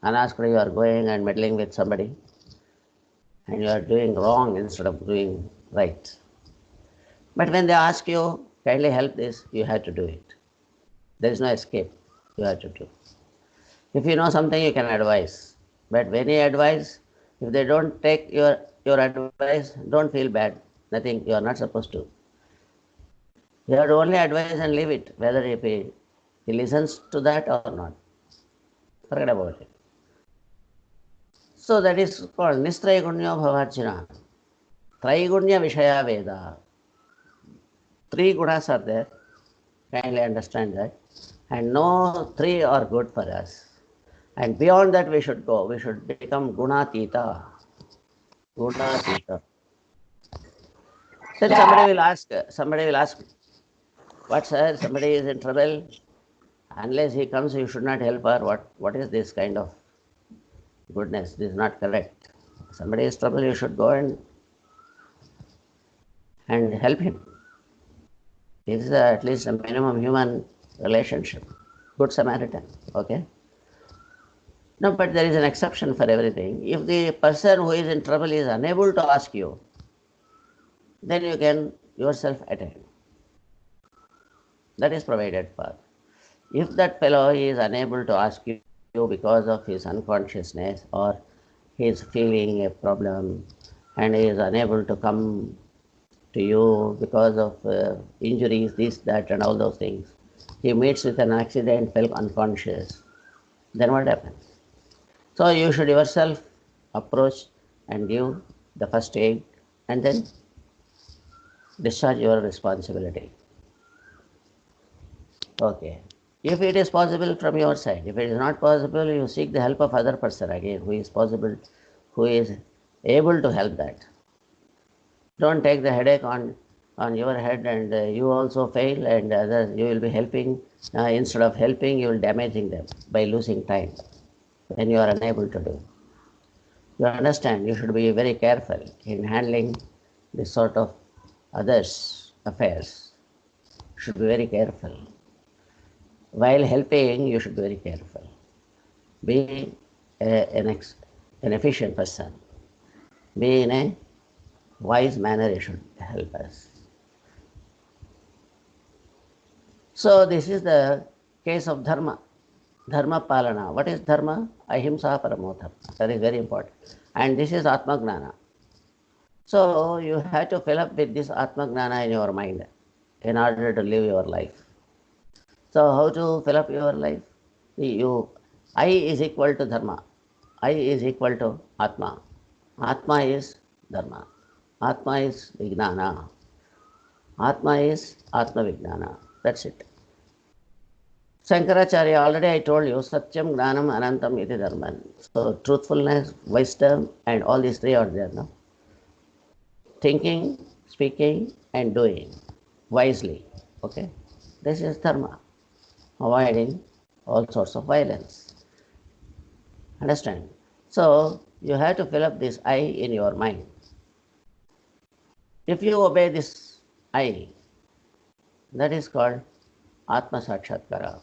unasked you are going and meddling with somebody, and you are doing wrong instead of doing right. But when they ask you, kindly help this, you have to do it. There is no escape. You have to do. If you know something, you can advise. But when you advise, if they don't take your advice, don't feel bad. Nothing. You are not supposed to. You have to only advise and leave it, whether if he listens to that or not. Forget about it. So that is called Nistraigunya Bhavarjuna. Traigunya Vishaya Veda. Three gunas are there. Kindly understand that. And no three are good for us. And beyond that we should go. We should become Gunatita. Gunatita. Then somebody will ask, what sir, somebody is in trouble. Unless he comes, you should not help her. What is this kind of goodness? This is not correct. Somebody is in trouble, you should go and help him. This is at least a minimum human relationship. Good Samaritan. Okay? No, but there is an exception for everything. If the person who is in trouble is unable to ask you, then you can yourself attend. That is provided for. If that fellow is unable to ask you because of his unconsciousness or he is feeling a problem and he is unable to come to you because of injuries, this, that, and all those things, he meets with an accident, fell unconscious, then what happens? So you should yourself approach and give the first aid and then discharge your responsibility. Okay. If it is possible from your side, if it is not possible, you seek the help of other person again who is possible, who is able to help that. Don't take the headache on your head and you also fail and others you will be helping. Instead of helping, you will damaging them by losing time when you are unable to do. You understand, you should be very careful in handling this sort of others' affairs. You should be very careful. While helping, you should be very careful. Be an efficient person. Be in a wise manner, you should help us. So this is the case of dharma. Dharma palana. What is dharma? Ahimsa paramo dharma. That is very important. And this is Atma Gnana. So you have to fill up with this Atma Gnana in your mind in order to live your life. So how to fill up your life? I is equal to dharma. I is equal to Atma. Atma is dharma. Atma is Vijnana. Atma is Atma Vijnana. That's it. Shankaracharya, already I told you, Satyam, Gnanam, Anantam, iti dharman. So truthfulness, wisdom, and all these three are there now. Thinking, speaking, and doing wisely. Okay? This is dharma. Avoiding all sorts of violence. Understand? So you have to fill up this I in your mind. If you obey this I, that is called Atma Sakshatkara.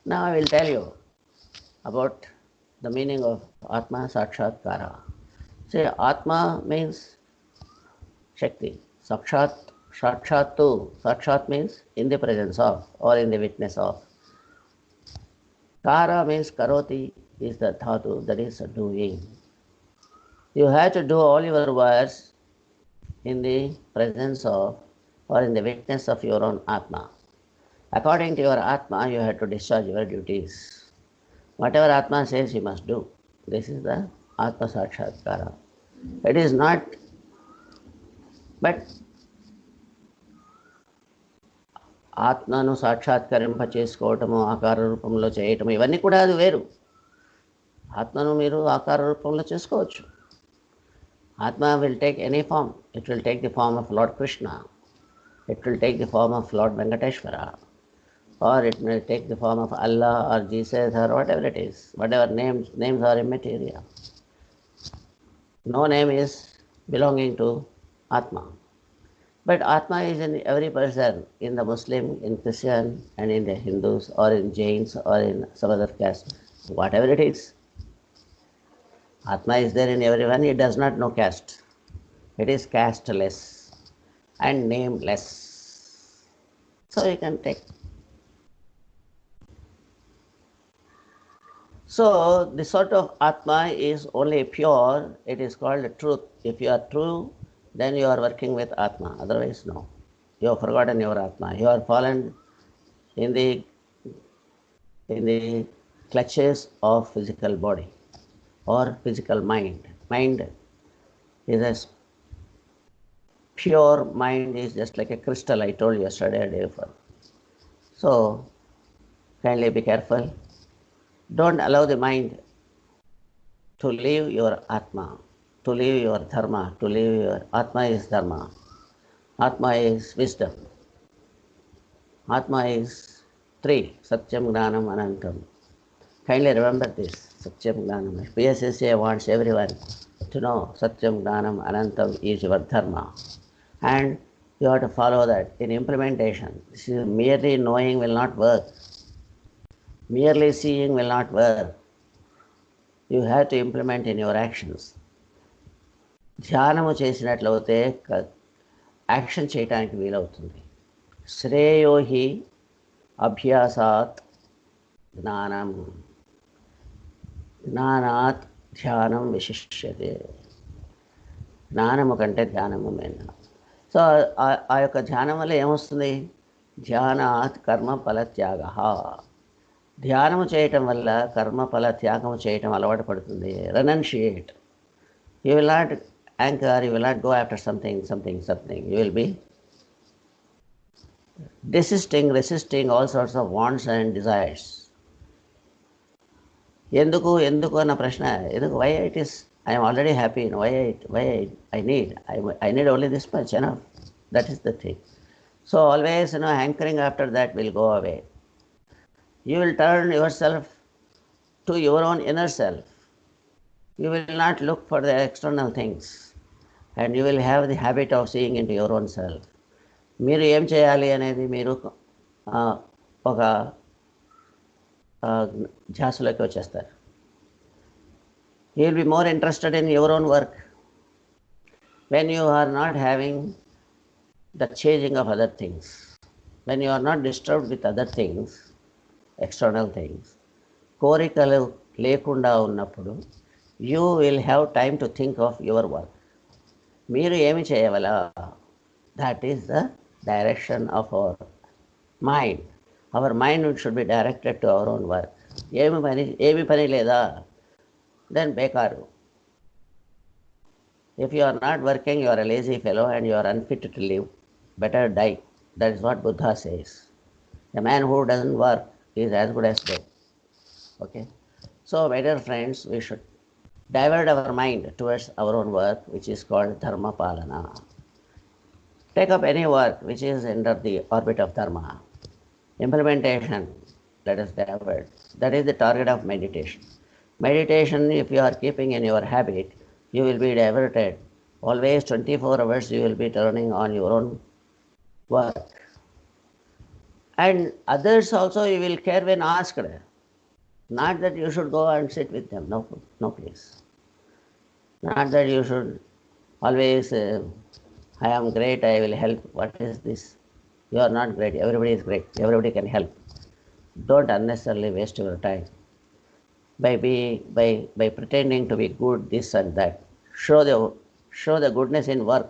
Now I will tell you about the meaning of Atma Sakshatkara. See, Atma means Shakti. Sakshat means in the presence of or in the witness of. Kara means karoti is the dhatu, that is doing. You have to do all your works in the presence of or in the witness of your own Atma. According to your Atma, you have to discharge your duties. Whatever Atma says, you must do. This is the Atma Sakshatkara. It is not, but ఆత్మను సాక్షాత్కరింప చేసుకోవటము ఆకార రూపంలో చేయటము ఇవన్నీ కూడా అది వేరు. ఆత్మను మీరు ఆకార రూపంలో చేసుకోవచ్చు. Atma will take any form. It will take the form of Lord Krishna. It will take the form of Lord Venkateshwara. Or it may take the form of Allah or Jesus or whatever it is. Whatever names are immaterial. No name is belonging to Atma. But Atma is in every person, in the Muslim, in Christian, and in the Hindus, or in Jains, or in some other caste. whatever it is. Atma is there in everyone, it does not know caste. It is casteless and nameless. So you can take. So this sort of Atma is only pure, it is called truth. If you are true, then you are working with Atma, otherwise no. You have forgotten your Atma. You are fallen in the clutches of physical body or physical mind. Mind is as pure mind is just like a crystal, I told you yesterday or day before. So kindly be careful. Don't allow the mind to leave your Atma, to leave your Dharma, to leave your Atma is Dharma. Atma is wisdom. Atma is three, Satyam, Gnanam, Anantam. Kindly remember this, Satyam, Gnanam. PSSA wants everyone to know Satyam, Gnanam, Anantam is your Dharma. And you have to follow that in implementation. This is merely knowing will not work. Merely seeing will not work. You have to implement in your actions. ధ్యానము చేసినట్లయితే action చేయడానికి వీలవుతుంది. శ్రేయో హి అభ్యాసాత్ జ్ఞానం, జ్ఞానాత్ ధ్యానం విశిష్యతే. జ్ఞానము కంటే ధ్యానము మేన. సో ఆ యొక్క ధ్యానం వల్ల ఏమొస్తుంది? ధ్యానాత్ కర్మఫల త్యాగ. ధ్యానము చేయటం వల్ల కర్మఫల త్యాగము చేయటం అలవాటు పడుతుంది. రెనన్షియేట్. You will not anchor, you will not go after something. You will be resisting all sorts of wants and desires. ఎందుకు అన్న ప్రశ్న ఎందుకు? why it is, I am already happy, why I need only this much, enough. That is the thing. So always hankering after that will go away. You will turn yourself to your own inner self. You will not look for the external things, and you will have the habit of seeing into your own self. మీరు ఏం చేయాలి అనేది మీరు ఒక ధ్యాసలోకి వచ్చేస్తారు. You will be more interested in your own work when you are not having the changing of other things, when you are not disturbed with other things, external things. కోరికలు లేకుండా ఉన్నప్పుడు you will have time to think of your work. మీరు ఏమి చేయవలా? That is the direction of our mind. Our mind should be directed to our own work. ఏమి పని లేదా? Then bekaru. If you are not working, you are a lazy fellow and you are unfit to live. Better die. That is what Buddha says. A man who doesn't work is as good as dead. Okay? So, my dear friends, we should divert our mind towards our own work, which is called Dharma Palana. Take up any work which is under the orbit of Dharma. Implementation, let us divert. That is the target of meditation. Meditation, if you are keeping in your habit, you will be diverted. Always 24 hours you will be turning on your own work. And others also you will care when asked. Not that you should go and sit with them. No, please. Not that you should always, I am great, I will help. What is this? You are not great. Everybody is great. Everybody can help. Don't unnecessarily waste your time by pretending to be good, this and that. Show the goodness in work.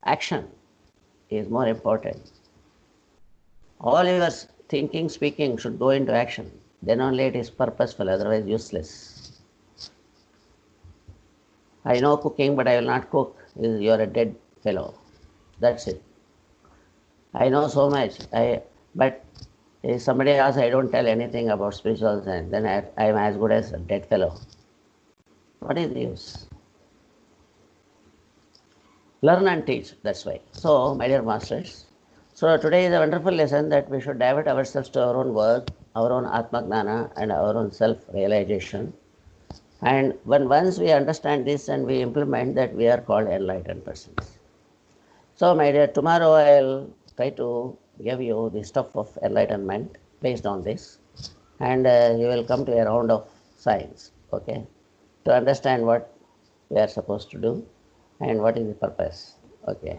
Action is more important. All your thinking, speaking should go into action. Then only it is purposeful, otherwise useless. I know cooking, but I will not cook. You are a dead fellow. That's it. I know so much, but if somebody asks, I don't tell anything about spiritual science, then I am as good as a dead fellow. What is the use? Learn and teach, that's why. So, my dear masters, so today is a wonderful lesson that we should divert ourselves to our own work, our own Atma Gnana and our own self-realization. And once we understand this and we implement that, we are called enlightened persons. So, my dear, tomorrow I will try to give you the stuff of enlightenment based on this. and you will come to a round of science, okay, to understand what we are supposed to do and what is the purpose, okay,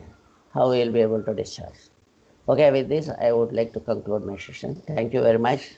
how we will be able to discharge. Okay, with this, I would like to conclude my session. Thank you very much.